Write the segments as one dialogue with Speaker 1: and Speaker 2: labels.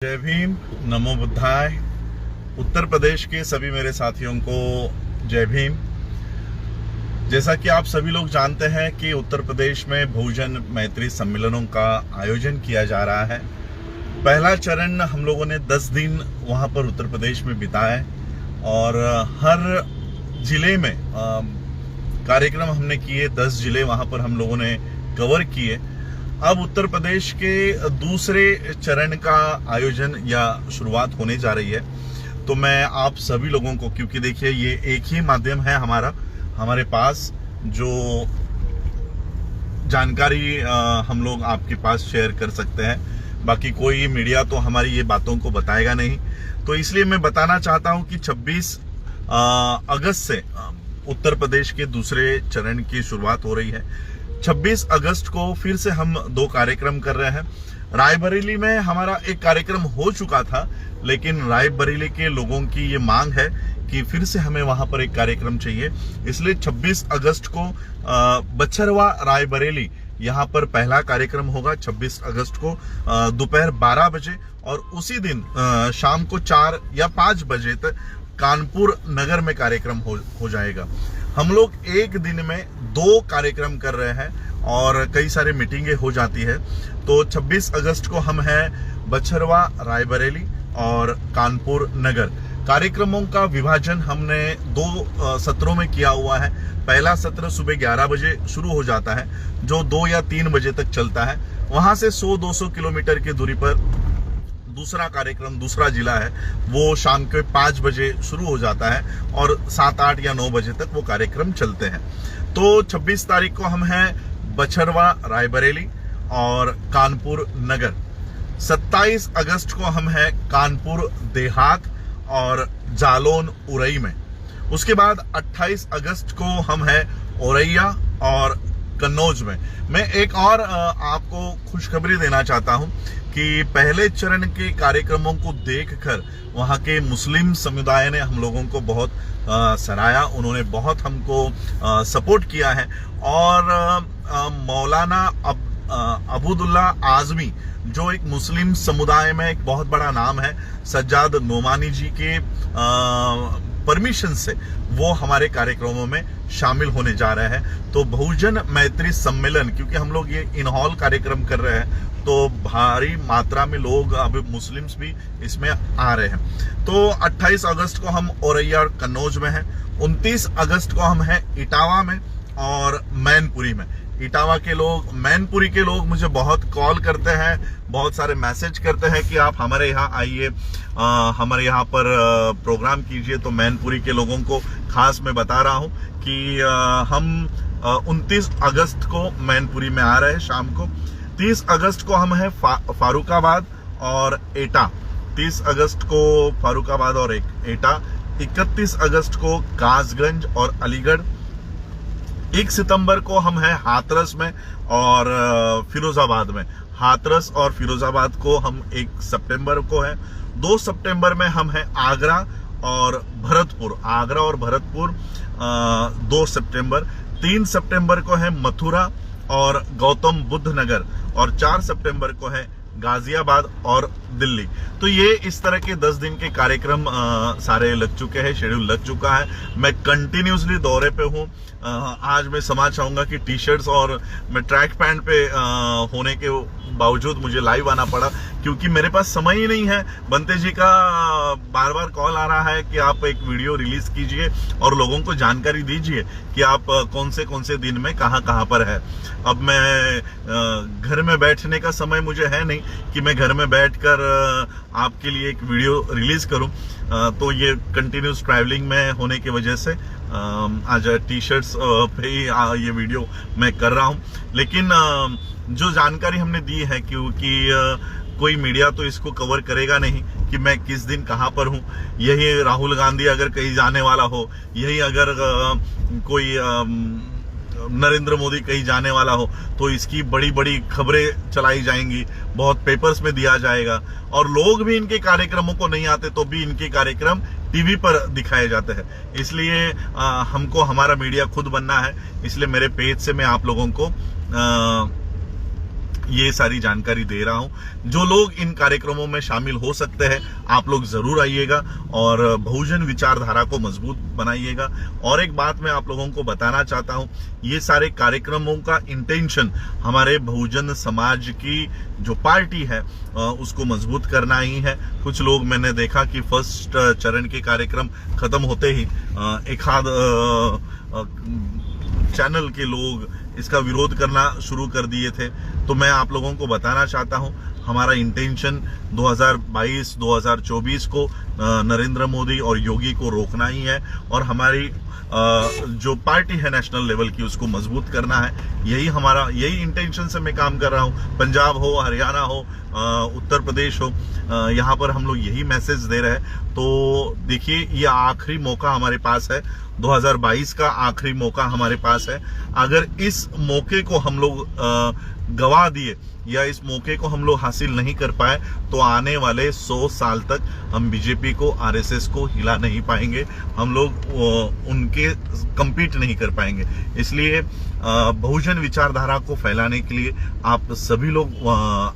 Speaker 1: जय भीम, नमो बुद्धाय। उत्तर प्रदेश के सभी मेरे साथियों को जय भीम। जैसा कि आप सभी लोग जानते हैं कि उत्तर प्रदेश में बहुजन मैत्री सम्मेलनों का आयोजन किया जा रहा है। पहला चरण हम लोगों ने 10 दिन वहां पर उत्तर प्रदेश में बिताए और हर जिले में कार्यक्रम हमने किए। 10 जिले वहां पर हम लोगों ने कवर किए। अब उत्तर प्रदेश के दूसरे चरण का आयोजन या शुरुआत होने जा रही है। तो मैं आप सभी लोगों को, क्योंकि देखिए ये एक ही माध्यम है हमारे पास जो जानकारी हम लोग आपके पास शेयर कर सकते हैं। बाकी कोई मीडिया तो हमारी ये बातों को बताएगा नहीं। तो इसलिए मैं बताना चाहता हूं कि 26 अगस्त से उत्तर प्रदेश के दूसरे चरण की शुरुआत हो रही है। 26 अगस्त को फिर से हम 2 कार्यक्रम कर रहे हैं। रायबरेली में हमारा एक कार्यक्रम हो चुका था, लेकिन रायबरेली के लोगों की ये मांग है कि फिर से हमें वहां पर एक कार्यक्रम चाहिए। इसलिए 26 अगस्त को बछरवा रायबरेली यहाँ पर पहला कार्यक्रम होगा। 26 अगस्त को दोपहर 12 बजे और उसी दिन शाम को 4 या 5 बजे तक कानपुर नगर में कार्यक्रम हो जाएगा। हम लोग एक दिन में 2 कार्यक्रम कर रहे हैं और कई सारे मीटिंगें हो जाती है। तो 26 अगस्त को हम हैं बछरवा रायबरेली और कानपुर नगर। कार्यक्रमों का विभाजन हमने 2 सत्रों में किया हुआ है। पहला सत्र सुबह 11 बजे शुरू हो जाता है, जो 2 या 3 बजे तक चलता है। वहां से 100-200 किलोमीटर की दूरी पर दूसरा कार्यक्रम, दूसरा जिला है, वो शाम के 5 बजे शुरू हो जाता है और 7, 8 या 9 बजे तक वो कार्यक्रम चलते हैं। तो 26 तारीख को हम हैं बछरवा रायबरेली और कानपुर नगर। 27 अगस्त को हम हैं कानपुर देहात और जालौन उरई में। उसके बाद 28 अगस्त को हम हैं औरैया और कन्नौज में। मैं एक और आपको खुशखबरी देना चाहता हूं कि पहले चरण के कार्यक्रमों को देखकर वहां के मुस्लिम समुदाय ने हम लोगों को बहुत सराहा। उन्होंने बहुत हमको सपोर्ट किया है और मौलाना अबूदुल्ला आजमी, जो एक मुस्लिम समुदाय में एक बहुत बड़ा नाम है, सज्जाद नोमानी जी के परमिशन से वो हमारे कार्यक्रमों में शामिल होने जा रहे हैं। तो बहुजन मैत्री सम्मेलन, क्योंकि हम लोग ये इन हॉल कार्यक्रम कर रहे हैं, तो भारी मात्रा में लोग, अब मुस्लिम्स भी इसमें आ रहे हैं। तो 28 अगस्त को हम औरैया और कन्नौज में हैं। 29 अगस्त को हम हैं इटावा में और मैनपुरी में। इटावा के लोग, मैनपुरी के लोग मुझे बहुत कॉल करते हैं, बहुत सारे मैसेज करते हैं कि आप हमारे यहाँ आइए, हमारे यहाँ पर प्रोग्राम कीजिए। तो मैनपुरी के लोगों को खास मैं बता रहा हूँ कि हम 29 अगस्त को मैनपुरी में आ रहे हैं शाम को। 30 अगस्त को हम हैं फारुखाबाद और एटा। 30 अगस्त को फारुखाबाद और एटा। 31 अगस्त को कासगंज और अलीगढ़। 1 सितंबर को हम हैं हाथरस में और फिरोजाबाद में। हाथरस और फिरोजाबाद को हम 1 सितंबर को है। 2 सितंबर में हम हैं आगरा और भरतपुर। आगरा और भरतपुर 2 सितंबर। 3 सितंबर को है मथुरा और गौतम बुद्ध नगर और 4 सितंबर को है गाजियाबाद और दिल्ली। तो ये इस तरह के 10 दिन के कार्यक्रम सारे लग चुके हैं, शेड्यूल लग चुका है। मैं कंटिन्यूसली दौरे पे हूँ। आज मैं क्षमा चाहूंगा कि टी-शर्ट्स और मैं ट्रैक पैंट पे होने के बावजूद मुझे लाइव आना पड़ा, क्योंकि मेरे पास समय ही नहीं है। बंते जी का बार बार कॉल आ रहा है कि आप एक वीडियो रिलीज कीजिए और लोगों को जानकारी दीजिए कि आप कौन से दिन में कहां पर है। अब मैं घर में बैठने का समय मुझे है नहीं कि मैं घर में बैठकर आपके लिए एक वीडियो रिलीज करूं। तो ये कंटिन्यूस ट्रैवलिंग में होने की वजह से आज टी-शर्ट्स पे ही ये वीडियो मैं कर रहा हूं। लेकिन जो जानकारी हमने दी है, क्योंकि कोई मीडिया तो इसको कवर करेगा नहीं कि मैं किस दिन कहां पर हूं। यही राहुल गांधी अगर कहीं जाने वाला हो, यही अगर कोई नरेंद्र मोदी कहीं जाने वाला हो, तो इसकी बड़ी बड़ी खबरें चलाई जाएंगी, बहुत पेपर्स में दिया जाएगा। और लोग भी इनके कार्यक्रमों को नहीं आते तो भी इनके कार्यक्रम टीवी पर दिखाए जाते हैं। इसलिए हमको हमारा मीडिया खुद बनना है। इसलिए मेरे पेज से मैं आप लोगों को ये सारी जानकारी दे रहा हूं। जो लोग इन कार्यक्रमों में शामिल हो सकते हैं, आप लोग जरूर आइएगा और बहुजन विचारधारा को मजबूत बनाइएगा। और एक बात मैं आप लोगों को बताना चाहता हूं, ये सारे कार्यक्रमों का इंटेंशन हमारे बहुजन समाज की जो पार्टी है उसको मजबूत करना ही है। कुछ लोग मैंने देखा कि फर्स्ट चरण के कार्यक्रम खत्म होते ही एक आध चैनल के लोग इसका विरोध करना शुरू कर दिए थे। तो मैं आप लोगों को बताना चाहता हूं, हमारा इंटेंशन 2022-2024 को नरेंद्र मोदी और योगी को रोकना ही है और हमारी जो पार्टी है नेशनल लेवल की उसको मजबूत करना है। यही इंटेंशन से मैं काम कर रहा हूं। पंजाब हो, हरियाणा हो, उत्तर प्रदेश हो, यहाँ पर हम लोग यही मैसेज दे रहे हैं। तो देखिए, ये आखिरी मौका हमारे पास है, 2022 का आखिरी मौका हमारे पास है। अगर इस मौके को हम लोग गवा दिए या इस मौके को हम लोग हासिल नहीं कर पाए तो आने वाले 100 साल तक हम बीजेपी को, आरएसएस को हिला नहीं पाएंगे, हम लोग उनके compete नहीं कर पाएंगे। इसलिए बहुजन विचारधारा को फैलाने के लिए आप सभी लोग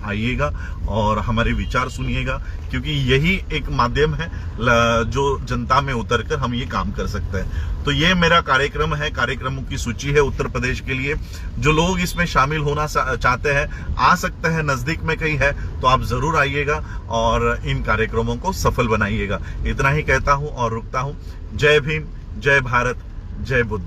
Speaker 1: आइएगा और हमारे विचार सुनिएगा, क्योंकि यही एक माध्यम है जो जनता में उतरकर हम ये काम कर सकते हैं। तो ये मेरा कार्यक्रम है, कार्यक्रमों की सूची है उत्तर प्रदेश के लिए। जो लोग इसमें शामिल होना चाहते हैं, आ सकते हैं, नजदीक में कहीं है तो आप जरूर आइएगा और इन कार्यक्रमों को सफल बनाइएगा। इतना ही कहता हूं और रुकता हूं। जय भीम, जय भारत, जय बुद्ध।